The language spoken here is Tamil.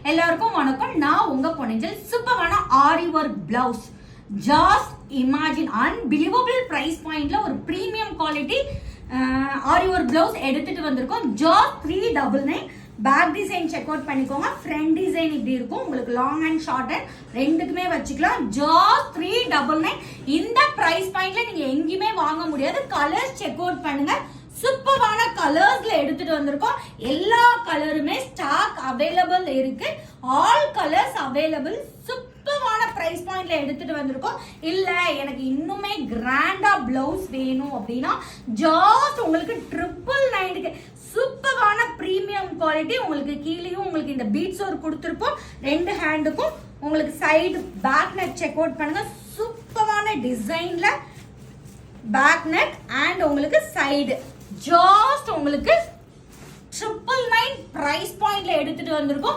எல்லாருக்கும் வணக்கம். நான் உங்க பொன்னிஞ்சல். சூப்பரான aari work blouse. Just imagine unbelievable price பாயிண்ட்ல ஒரு premium quality aari work blouse எடுத்துட்டு வந்திருக்கோம். Just 399. Back design check out பண்ணிக்கோங்க. ஃப்ரண்ட் டிசைன் இப்படி இருக்கும். உங்களுக்கு லாங் அண்ட் ஷார்ட் அண்ட் ரெண்டுக்குமே வச்சுக்கலாம். ஜஸ்ட் 399. இந்த பிரைஸ் பாயிண்ட்ல நீங்க எங்கேயுமே வாங்க முடியாது. கலர்ஸ் செக் அவுட் பண்ணுங்க. சூப்பரான கலர்ஸ்ல எடுத்துட்டு வந்திருக்கோம். எல்லா கலருமே ஸ்டாக் அவைலபிள் இருக்கு. All colours available. சூப்பரான பிரைஸ் பாயிண்ட்ல எடுத்துட்டு வந்திருக்கோம். இல்ல எனக்கு இன்னுமே கிராண்டா பிளவுஸ் வேணும் அப்படின்னா ஜஸ்ட் உங்களுக்கு 999க்கு சூப்பரான பிரீமியம் குவாலிட்டி. உங்களுக்கு கீழேயும் உங்களுக்கு இந்த பீட்ஸ் ஒர்க் கொடுத்துருப்போம். ரெண்டு ஹேண்டுக்கும் உங்களுக்கு side back neck check out பண்ணுங்க. சூப்பரான டிசைன்ல பேக் நெக் அண்ட் உங்களுக்கு சைடு ஜஸ்ட் உங்களுக்கு 999 பிரைஸ் பாயிண்ட்ல எடுத்துட்டு வந்திருக்கோம்.